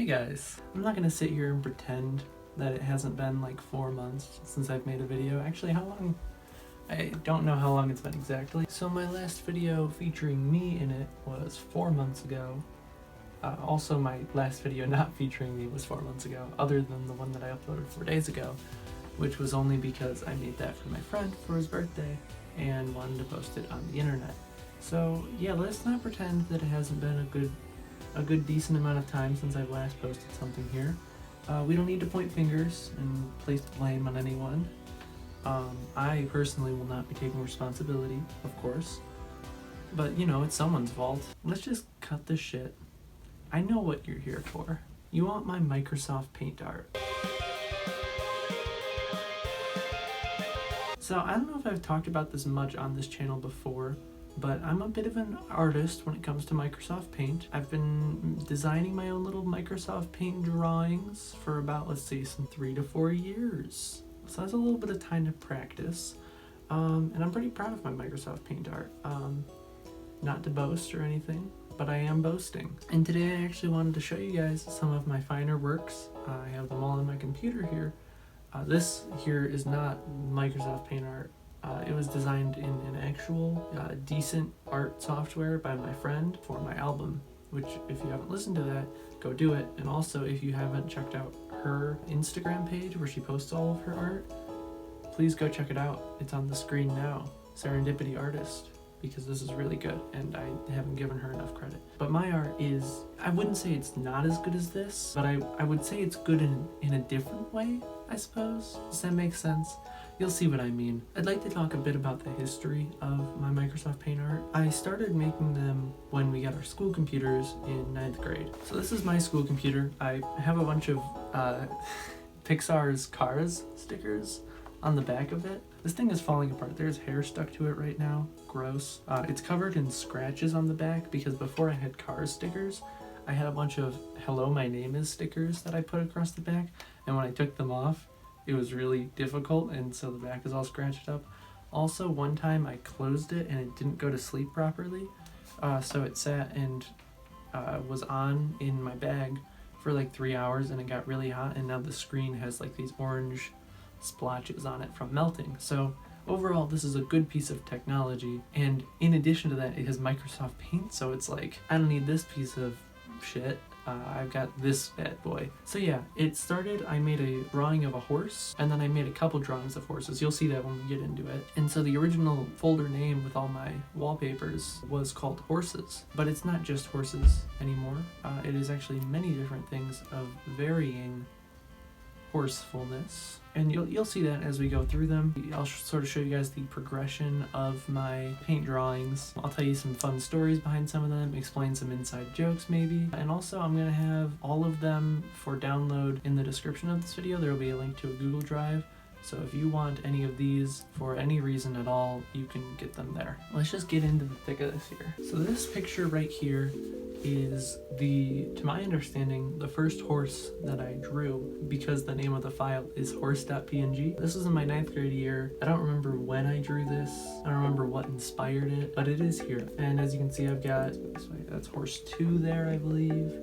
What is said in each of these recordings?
guys, I'm not gonna sit here and pretend that it hasn't been like 4 months since I've made a video. Actually, how long? I don't know how long it's been exactly. So my last video featuring me in it was 4 months ago. Also, my last video not featuring me was 4 months ago, other than the one that I uploaded 4 days ago, which was only because I made that for my friend for his birthday and wanted to post it on the internet. So yeah, let's not pretend that it hasn't been a good decent amount of time since I've last posted something here. We don't need to point fingers and place blame on anyone. I personally will not be taking responsibility, of course, but you know, it's someone's fault. Let's just cut this shit. I know what you're here for. You want my Microsoft Paint art. So I don't know if I've talked about this much on this channel before, but I'm a bit of an artist when it comes to Microsoft Paint. I've been designing my own little Microsoft Paint drawings for about, let's see, some 3 to 4 years. So that's a little bit of time to practice. And I'm pretty proud of my Microsoft Paint art. Not to boast or anything, but I am boasting. And today I actually wanted to show you guys some of my finer works. I have them all on my computer here. This here is not Microsoft Paint art. It was designed in an actual decent art software by my friend for my album, which if you haven't listened to that, go do it. And also if you haven't checked out her Instagram page where she posts all of her art, please go check it out. It's on the screen now, Serendipity Artist, because this is really good and I haven't given her enough credit. But my art is, I wouldn't say it's not as good as this, but I would say it's good in a different way, I suppose. Does that make sense? You'll see what I mean. I'd like to talk a bit about the history of my Microsoft Paint art. I started making them when we got our school computers in 9th grade. So this is my school computer. I have a bunch of Pixar's Cars stickers on the back of it. This thing is falling apart. There's hair stuck to it right now. Gross. It's covered in scratches on the back because before I had Cars stickers, I had a bunch of Hello, My Name Is stickers that I put across the back, and when I took them off, it was really difficult, and so the back is all scratched up. Also, one time I closed it and it didn't go to sleep properly, so it sat and was on in my bag for like 3 hours, and it got really hot, and now the screen has like these orange splotches on it from melting. So overall, this is a good piece of technology, and in addition to that, it has Microsoft Paint, so it's like, I don't need this piece of shit. I've got this bad boy. So yeah, it started, I made a drawing of a horse, and then I made a couple drawings of horses. You'll see that when we get into it. And so the original folder name with all my wallpapers was called Horses, but it's not just horses anymore. It is actually many different things of varying horsefulness, and you'll see that as we go through them. I'll sort of show you guys the progression of my paint drawings. I'll tell you some fun stories behind some of them, explain some inside jokes maybe, and also I'm gonna have all of them for download in the description of this video. There will be a link to a Google Drive, so if you want any of these for any reason at all, you can get them there. Let's just get into the thick of this here. So this picture right here is to my understanding, the first horse that I drew, because the name of the file is horse.png. This was in my 9th grade year. I don't remember when I drew this. I don't remember what inspired it, but it is here. And as you can see, I've got, that's horse 2 there, I believe.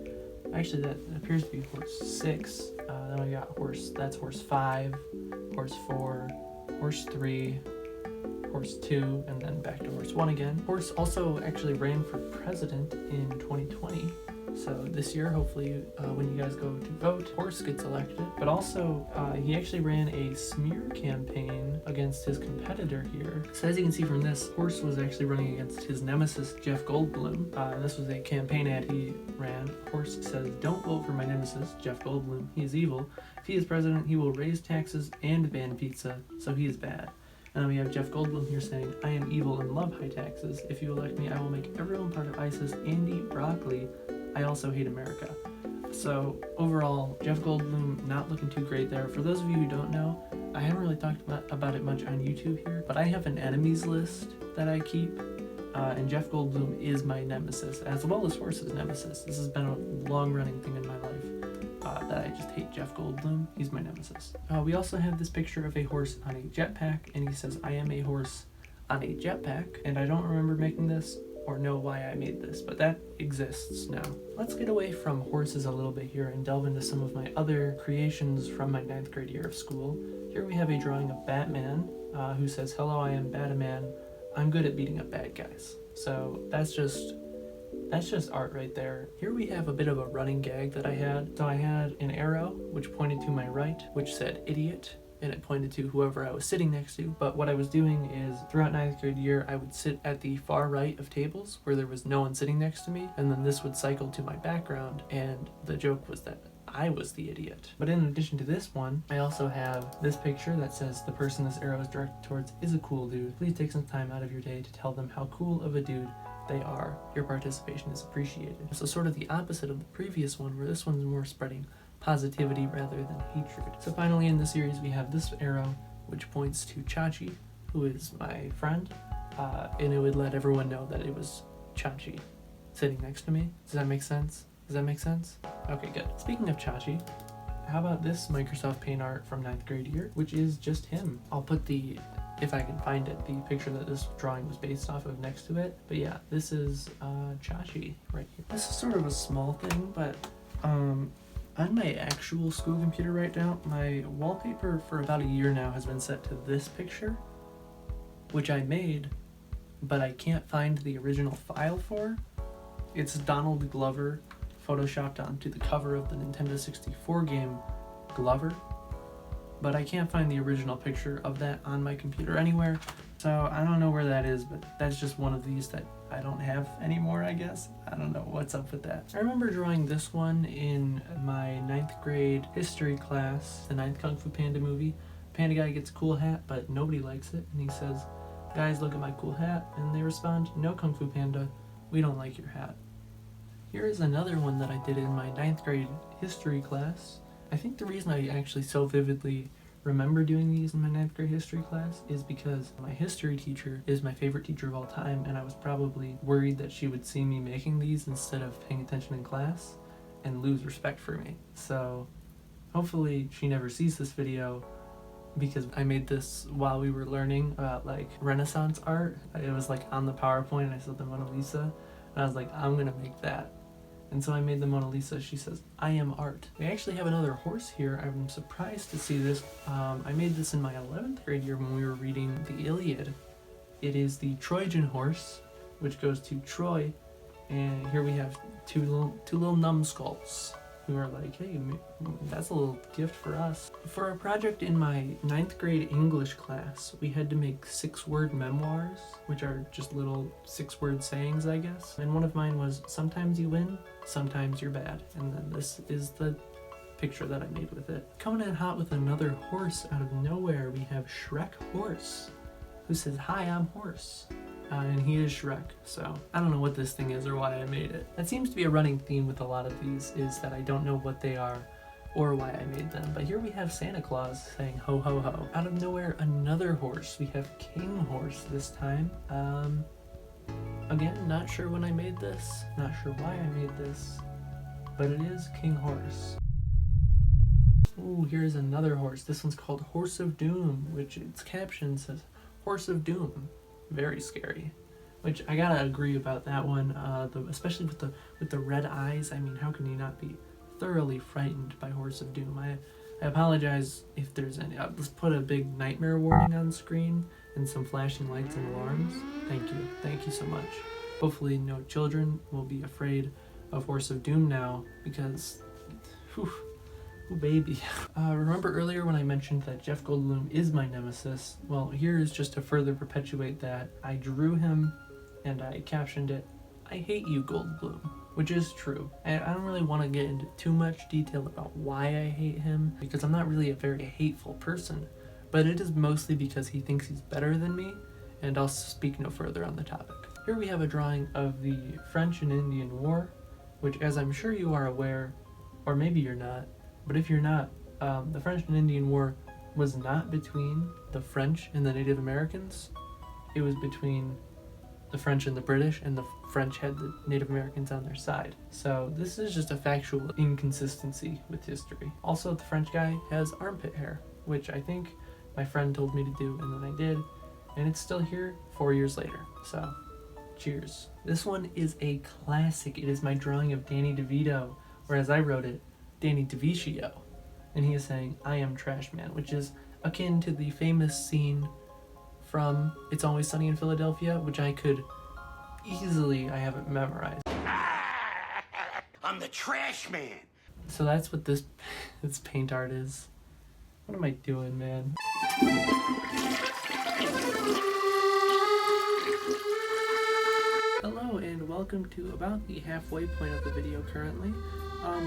Actually, that appears to be horse 6. Then I got that's horse 5, horse 4, horse 3, horse 2, and then back to horse 1 again. Horse also actually ran for president in 2020. So this year, hopefully, when you guys go to vote, Horse gets elected. But also, he actually ran a smear campaign against his competitor here. So as you can see from this, Horse was actually running against his nemesis, Jeff Goldblum. And this was a campaign ad he ran. Horse says, "Don't vote for my nemesis, Jeff Goldblum. He is evil. If he is president, he will raise taxes and ban pizza, so he is bad." And then we have Jeff Goldblum here saying, "I am evil and love high taxes. If you elect me, I will make everyone part of ISIS and eat broccoli. I also hate America." So overall, Jeff Goldblum not looking too great there. For those of you who don't know, I haven't really talked about it much on YouTube here, but I have an enemies list that I keep, and Jeff Goldblum is my nemesis, as well as Horse's nemesis. This has been a long-running thing in my life, that I just hate Jeff Goldblum. He's my nemesis. We also have this picture of a horse on a jetpack, and he says, "I am a horse on a jetpack," and I don't remember making this or know why I made this, but that exists now. Let's get away from horses a little bit here and delve into some of my other creations from my 9th grade year of school. Here we have a drawing of Batman, who says, "Hello, I am Batman. I'm good at beating up bad guys." So that's just art right there. Here we have a bit of a running gag that I had. So I had an arrow which pointed to my right, which said idiot, and it pointed to whoever I was sitting next to. But what I was doing is throughout 9th grade year, I would sit at the far right of tables where there was no one sitting next to me, and then this would cycle to my background, and the joke was that I was the idiot. But in addition to this one, I also have this picture that says the person this arrow is directed towards is a cool dude. Please take some time out of your day to tell them how cool of a dude they are. Your participation is appreciated. So sort of the opposite of the previous one, where this one's more spreading positivity rather than hatred. So finally in the series we have this arrow which points to Chachi, who is my friend, and it would let everyone know that it was Chachi sitting next to me. Does that make sense? Does that make sense? Okay, good. Speaking of Chachi, how about this Microsoft Paint art from 9th grade year, which is just him. I'll put the, if I can find it, the picture that this drawing was based off of next to it. But yeah, this is Chachi right here. This is sort of a small thing, but on my actual school computer right now, my wallpaper for about a year now has been set to this picture, which I made, but I can't find the original file for. It's Donald Glover photoshopped onto the cover of the Nintendo 64 game Glover, but I can't find the original picture of that on my computer anywhere, so I don't know where that is, but that's just one of these that I don't have anymore, I guess. I don't know what's up with that. I remember drawing this one in my 9th grade history class, the 9th Kung Fu Panda movie. Panda guy gets a cool hat, but nobody likes it, and he says, "Guys, look at my cool hat," and they respond, "No, Kung Fu Panda, we don't like your hat." Here is another one that I did in my 9th grade history class. I think the reason I actually so vividly remember doing these in my 9th grade history class is because my history teacher is my favorite teacher of all time, and I was probably worried that she would see me making these instead of paying attention in class and lose respect for me. So hopefully she never sees this video, because I made this while we were learning about like Renaissance art. It was like on the PowerPoint, I saw the Mona Lisa, and I was like, I'm gonna make that. And so I made the Mona Lisa. She says, "I am art." We actually have another horse here. I'm surprised to see this. I made this in my 11th grade year when we were reading the Iliad. It is the Trojan horse, which goes to Troy. And here we have two little numbskulls who are like, "Hey, that's a little gift for us." For a project in my 9th grade English class, we had to make 6-word memoirs, which are just little 6-word sayings, I guess. And one of mine was, "Sometimes you win, sometimes you're bad." And then this is the picture that I made with it. Coming in hot with another horse out of nowhere, we have Shrek Horse, who says, "Hi, I'm Horse." And he is Shrek, so I don't know what this thing is or why I made it. That seems to be a running theme with a lot of these, is that I don't know what they are or why I made them. But here we have Santa Claus saying ho ho ho. Out of nowhere, another horse. We have King Horse this time. Again, not sure when I made this, not sure why I made this, but it is King Horse. Ooh, here's another horse. This one's called Horse of Doom, which its caption says, "Horse of Doom." Very scary, which I gotta agree about that one, especially with the red eyes. I mean, how can you not be thoroughly frightened by Horse of Doom? I apologize if there's any. Let's put a big nightmare warning on screen and some flashing lights and alarms. Thank you so much. Hopefully no children will be afraid of Horse of Doom now, because whew, ooh, baby. Remember earlier when I mentioned that Jeff Goldblum is my nemesis? Well, here is just to further perpetuate that. I drew him and I captioned it, "I hate you, Goldblum," which is true. I don't really want to get into too much detail about why I hate him, because I'm not really a very hateful person, but it is mostly because he thinks he's better than me, and I'll speak no further on the topic. Here we have a drawing of the French and Indian War, which, as I'm sure you are aware, or maybe you're not, but if you're not, the French and Indian War was not between the French and the Native Americans. It was between the French and the British, and the French had the Native Americans on their side. So this is just a factual inconsistency with history. Also, the French guy has armpit hair, which I think my friend told me to do, and then I did, and it's still here 4 years later. So Cheers. This one is a classic. It is my drawing of Danny DeVito, or as I wrote it, Danny DeVicio. And he is saying, "I am trash man," which is akin to the famous scene from It's Always Sunny in Philadelphia, which I have it memorized. I'm the trash man. So that's what this paint art is. What am I doing, man? Hello and welcome to about the halfway point of the video currently.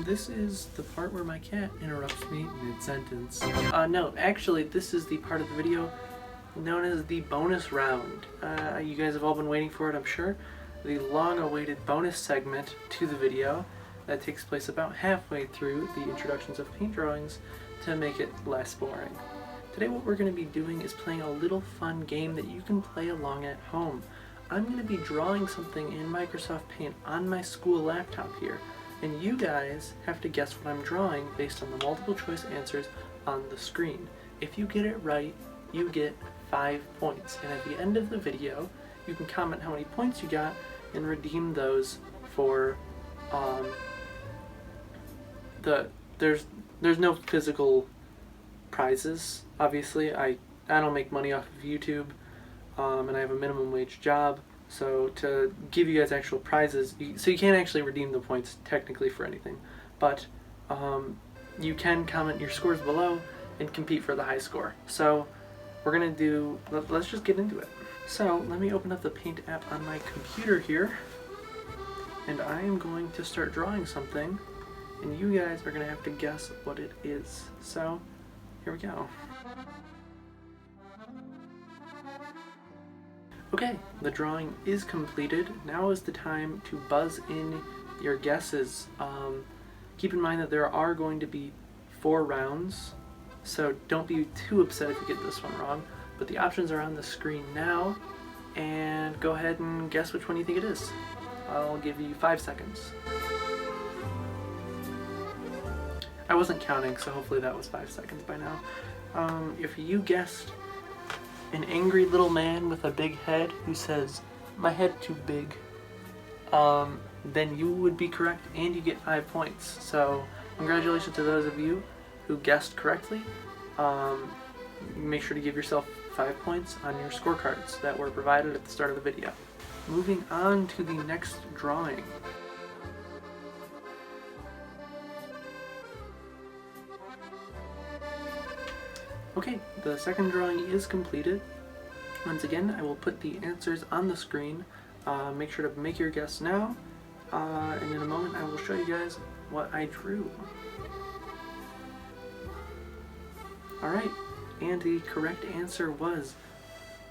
This is the part where my cat interrupts me mid-sentence. No, actually this is the part of the video known as the bonus round. You guys have all been waiting for it, I'm sure. The long-awaited bonus segment to the video that takes place about halfway through the introductions of paint drawings to make it less boring. Today what we're going to be doing is playing a little fun game that you can play along at home. I'm going to be drawing something in Microsoft Paint on my school laptop here, and you guys have to guess what I'm drawing based on the multiple choice answers on the screen. If you get it right, you get 5 points, and at the end of the video you can comment how many points you got and redeem those for there's no physical prizes, obviously. I don't make money off of YouTube, and I have a minimum wage job, so to give you guys actual prizes, so you can't actually redeem the points technically for anything, but you can comment your scores below and compete for the high score. So we're gonna let's just get into it. So let me open up the Paint app on my computer here, and I am going to start drawing something, and you guys are going to have to guess what it is. So, here we go. Okay, the drawing is completed. Now is the time to buzz in your guesses. Keep in mind that there are going to be 4 rounds, so don't be too upset if you get this one wrong. But the options are on the screen now, and go ahead and guess which one you think it is. I'll give you 5 seconds. I wasn't counting, so hopefully that was 5 seconds by now. If you guessed an angry little man with a big head who says, "My head too big," then you would be correct and you get 5 points. So congratulations to those of you who guessed correctly. Make sure to give yourself 5 points on your scorecards that were provided at the start of the video. Moving on to the next drawing. Okay, the second drawing is completed. Once again, I will put the answers on the screen. Make sure to make your guess now, and in a moment I will show you guys what I drew. Alright, and the correct answer was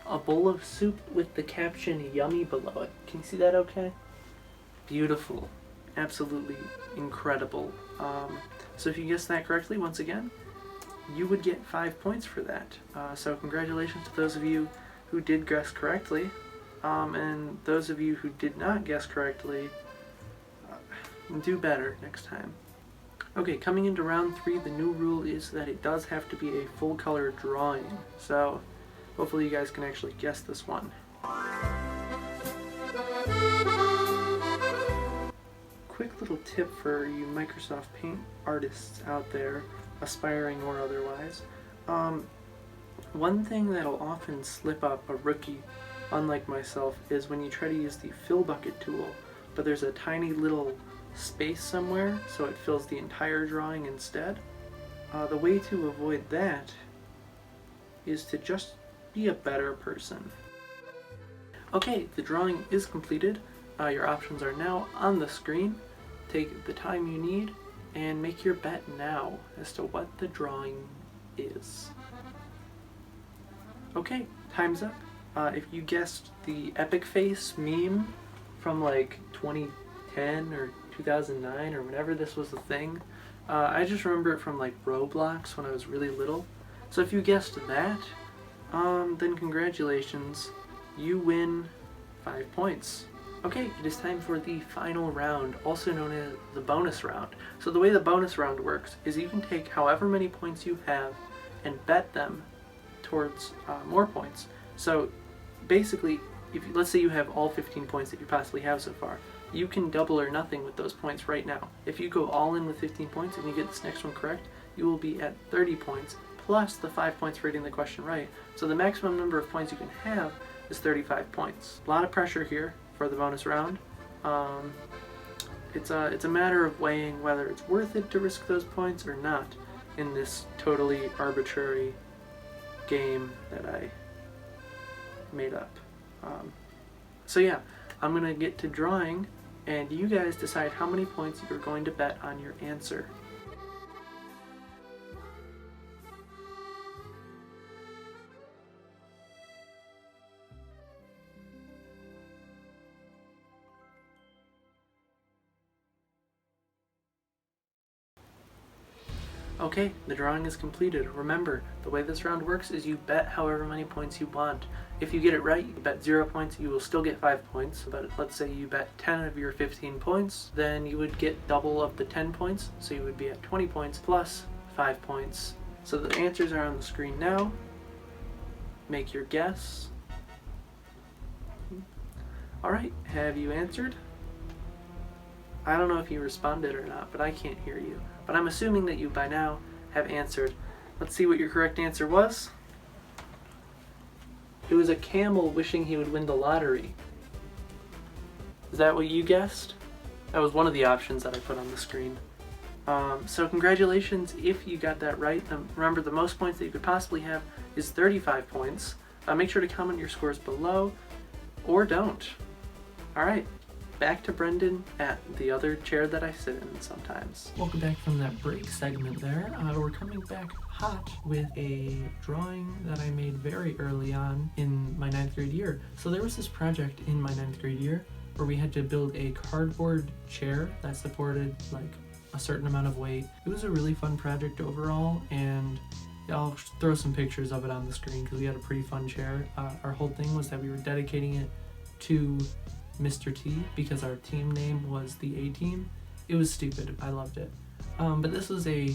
a bowl of soup with the caption "yummy" below it. Can you see that okay? Beautiful. Absolutely incredible. So if you guessed that correctly, once again, you would get 5 points for that. So congratulations to those of you who did guess correctly, and those of you who did not guess correctly, do better next time. Okay, coming into round 3, the new rule is that it does have to be a full color drawing. So hopefully you guys can actually guess this one. Quick little tip for you Microsoft Paint artists out there, aspiring or otherwise. One thing that'll often slip up a rookie, unlike myself, is when you try to use the fill bucket tool, but there's a tiny little space somewhere, so it fills the entire drawing instead. The way to avoid that is to just be a better person. Okay, the drawing is completed. Your options are now on the screen. Take the time you need and make your bet now as to what the drawing is. Okay, time's up. If you guessed the Epic Face meme from like 2010 or 2009 or whenever this was a thing, I just remember it from like Roblox when I was really little. So if you guessed that, then congratulations, you win 5 points. Okay, it is time for the final round, also known as the bonus round. So the way the bonus round works is you can take however many points you have and bet them towards more points. So basically, let's say you have all 15 points that you possibly have so far, you can double or nothing with those points right now. If you go all in with 15 points and you get this next one correct, you will be at 30 points plus the 5 points for getting the question right. So the maximum number of points you can have is 35 points. A lot of pressure here for the bonus round. It's a matter of weighing whether it's worth it to risk those points or not in this totally arbitrary game that I made up. So yeah, I'm gonna get to drawing, and you guys decide how many points you're going to bet on your answer. Okay, the drawing is completed. Remember, the way this round works is you bet however many points you want. If you get it right, you bet 0 points, you will still get 5 points. But let's say you bet 10 of your 15 points, then you would get double of the 10 points, so you would be at 20 points plus 5 points. So the answers are on the screen now. Make your guess. Alright, have you answered? I don't know if you responded or not, but I can't hear you. But I'm assuming that you by now have answered. Let's see what your correct answer was. It was a camel wishing he would win the lottery. Is that what you guessed? That was one of the options that I put on the screen. So congratulations if you got that right. Remember, the most points that you could possibly have is 35 points. Make sure to comment your scores below, or don't. Alright. Back to Brendan at the other chair that I sit in sometimes. Welcome back from that break segment there. We're coming back hot with a drawing that I made very early on in my 9th grade year. So there was this project in my 9th grade year where we had to build a cardboard chair that supported like a certain amount of weight. It was a really fun project overall, and I'll throw some pictures of it on the screen because we had a pretty fun chair. Our whole thing was that we were dedicating it to Mr. T because our team name was the A-Team. It was stupid. I loved it. But this was a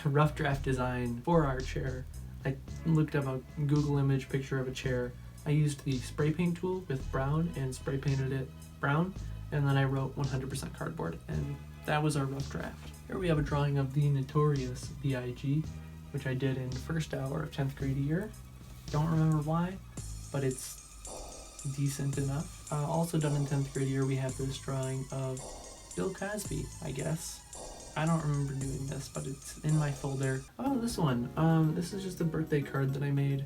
rough draft design for our chair. I looked up a Google image picture of a chair. I used the spray paint tool with brown and spray painted it brown, and then I wrote 100% cardboard, and that was our rough draft. Here we have a drawing of the notorious B.I.G., which I did in the first hour of 10th grade year. Don't remember why, but it's decent enough. Also done in 10th grade year, we have this drawing of Bill Cosby, I guess. I don't remember doing this, but it's in my folder. Oh, this one. This is just a birthday card that I made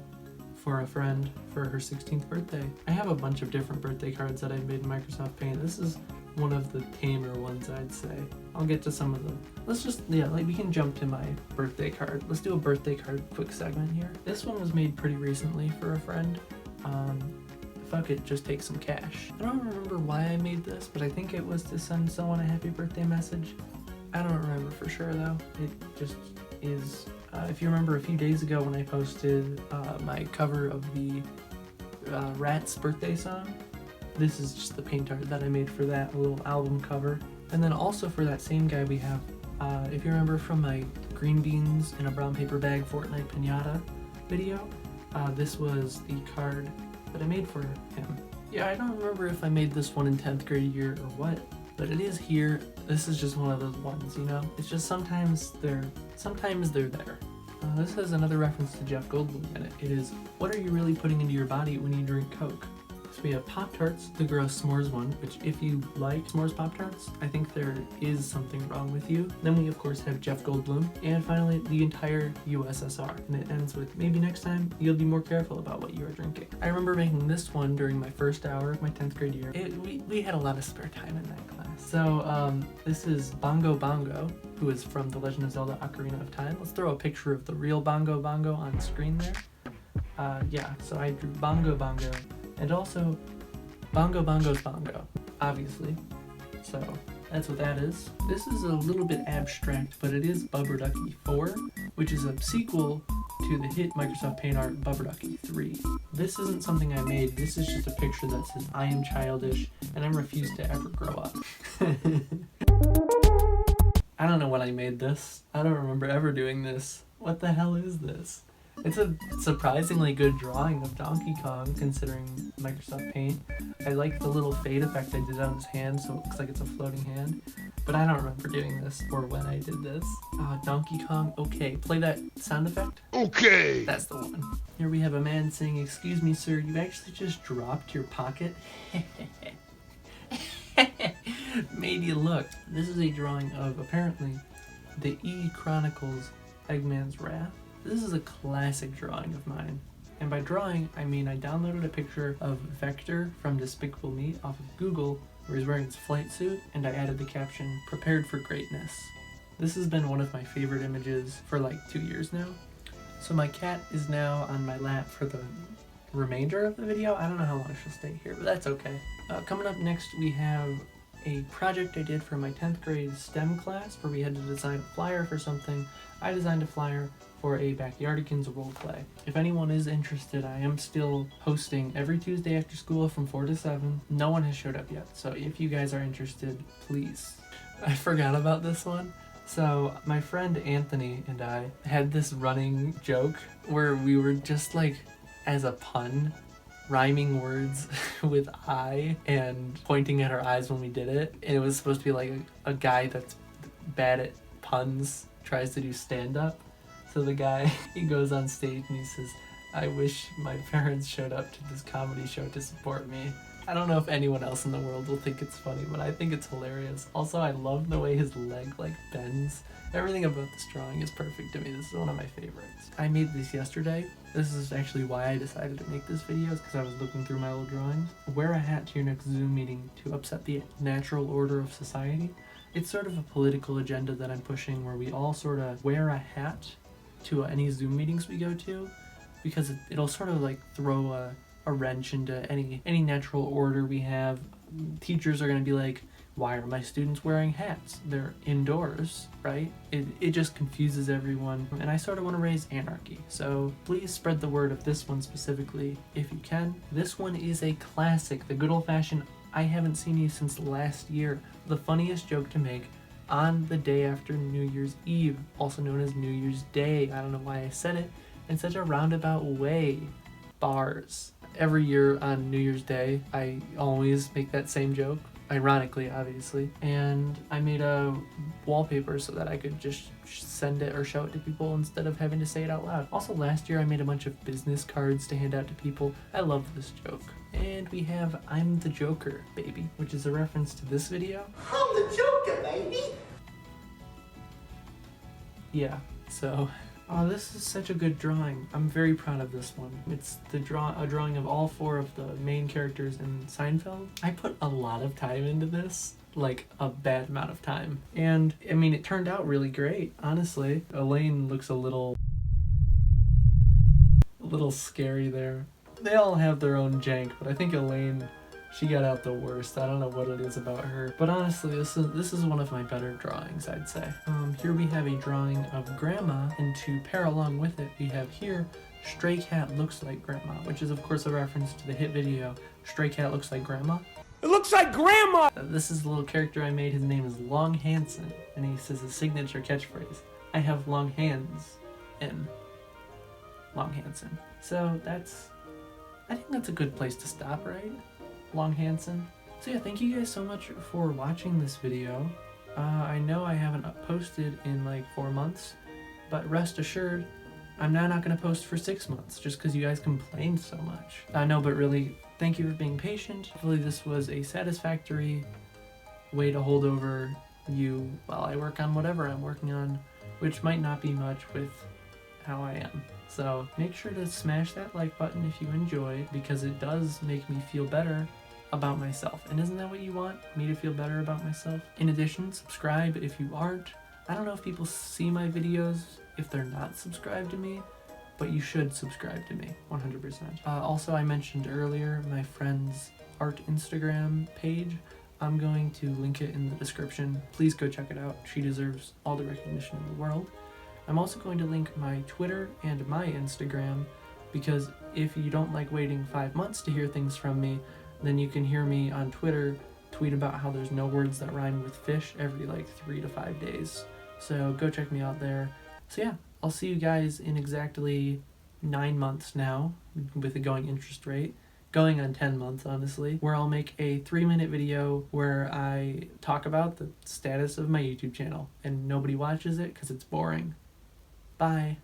for a friend for her 16th birthday. I have a bunch of different birthday cards that I made in Microsoft Paint. This is one of the tamer ones, I'd say. I'll get to some of them. Let's just, we can jump to my birthday card. Let's do a birthday card quick segment here. This one was made pretty recently for a friend. Fuck it, just take some cash. I don't remember why I made this, but I think it was to send someone a happy birthday message. I don't remember for sure though. It just is. If you remember a few days ago when I posted my cover of the Rats birthday song, this is just the paint art that I made for that little album cover. And then also for that same guy we have, if you remember from my green beans in a brown paper bag Fortnite Pinata video, this was the card that I made for him. Yeah, I don't remember if I made this one in 10th grade year or what, but it is here. This is just one of those ones, you know? It's just sometimes they're there. This has another reference to Jeff Goldblum in it. It is, what are you really putting into your body when you drink Coke? So we have Pop-Tarts, the gross s'mores one, which if you like s'mores Pop-Tarts, I think there is something wrong with you. Then we of course have Jeff Goldblum, and finally the entire USSR. And it ends with, maybe next time you'll be more careful about what you are drinking. I remember making this one during my first hour of my 10th grade year. We had a lot of spare time in that class. So this is Bongo Bongo, who is from The Legend of Zelda Ocarina of Time. Let's throw a picture of the real Bongo Bongo on screen there. Yeah, so I drew Bongo Bongo. And also, Bongo Bongo's Bongo, obviously. So, that's what that is. This is a little bit abstract, but it is Bubber Ducky 4, which is a sequel to the hit Microsoft Paint art Bubber Ducky 3. This isn't something I made, this is just a picture that says, I am childish, and I refuse to ever grow up. I don't know when I made this. I don't remember ever doing this. What the hell is this? It's a surprisingly good drawing of Donkey Kong considering Microsoft Paint. I like the little fade effect I did on his hand so it looks like it's a floating hand. But I don't remember doing this or when I did this. Donkey Kong, okay. Play that sound effect. Okay. That's the one. Here we have a man saying, "Excuse me, sir, you actually just dropped your pocket?" Made you look. This is a drawing of, apparently, the E Chronicles Eggman's Wrath. This is a classic drawing of mine. And by drawing, I mean I downloaded a picture of Vector from Despicable Me off of Google where he's wearing his flight suit, and I added the caption, "Prepared for Greatness." This has been one of my favorite images for like 2 years now. So my cat is now on my lap for the remainder of the video. I don't know how long she'll stay here, but that's okay. Coming up next, we have a project I did for my 10th grade STEM class where we had to design a flyer for something. I designed a flyer for a Backyardigans role play. If anyone is interested, I am still hosting every Tuesday after school from 4 to 7. No one has showed up yet, so if you guys are interested, please. I forgot about this one. So my friend Anthony and I had this running joke where we were just like, as a pun, rhyming words with I and pointing at our eyes when we did it. And it was supposed to be like a guy that's bad at puns tries to do stand-up. So the guy, he goes on stage and he says, "I wish my parents showed up to this comedy show to support me." I don't know if anyone else in the world will think it's funny, but I think it's hilarious. Also, I love the way his leg like bends. Everything about this drawing is perfect to me. This is one of my favorites. I made this yesterday. This is actually why I decided to make this video, is because I was looking through my old drawings. Wear a hat to your next Zoom meeting to upset the natural order of society. It's sort of a political agenda that I'm pushing where we all sort of wear a hat to any Zoom meetings we go to, because it'll sort of like throw a wrench into any natural order we have. Teachers are going to be like, "Why are my students wearing hats? They're indoors," right? It just confuses everyone, and I sort of want to raise anarchy. So please spread the word of this one specifically if you can. This one is a classic, the good old-fashioned "I haven't seen you since last year," the funniest joke to make on the day after New Year's Eve, also known as New Year's Day. I don't know why I said it in such a roundabout way. Bars. Every year on New Year's Day, I always make that same joke, ironically, obviously, and I made a wallpaper so that I could just send it or show it to people instead of having to say it out loud. Also, last year I made a bunch of business cards to hand out to people. I love this joke. And we have "I'm the Joker, baby," which is a reference to this video. I'm the Joker, baby. Yeah, so... Oh, this is such a good drawing. I'm very proud of this one. It's a drawing of all 4 of the main characters in Seinfeld. I put a lot of time into this, like a bad amount of time. And, I mean, it turned out really great, honestly. Elaine looks a little scary there. They all have their own jank, but I think Elaine, she got out the worst. I don't know what it is about her. But honestly, this is one of my better drawings, I'd say. Here we have a drawing of Grandma, and to pair along with it, we have here, "Stray Cat Looks Like Grandma," which is of course a reference to the hit video, "Stray Cat Looks Like Grandma." It looks like Grandma. This is the little character I made. His name is Long Hansen, and he says his signature catchphrase, "I have long hands," in Long Hansen. So I think that's a good place to stop, right? Long Hansen. So yeah, thank you guys so much for watching this video. I know I haven't posted in like 4 months, but rest assured, I'm now not going to post for 6 months just because you guys complained so much. No, but really, thank you for being patient. Hopefully this was a satisfactory way to hold over you while I work on whatever I'm working on, which might not be much with how I am. So make sure to smash that like button if you enjoyed, because it does make me feel better about myself. And isn't that what you want? Me to feel better about myself? In addition, subscribe if you aren't. I don't know if people see my videos if they're not subscribed to me, but you should subscribe to me, 100%. Also, I mentioned earlier my friend's art Instagram page. I'm going to link it in the description. Please go check it out. She deserves all the recognition in the world. I'm also going to link my Twitter and my Instagram, because if you don't like waiting 5 months to hear things from me, then you can hear me on Twitter tweet about how there's no words that rhyme with fish every like 3 to 5 days. So go check me out there. So yeah, I'll see you guys in exactly 9 months now with a going interest rate. Going on 10 months, honestly, where I'll make a 3-minute video where I talk about the status of my YouTube channel and nobody watches it because it's boring. Bye.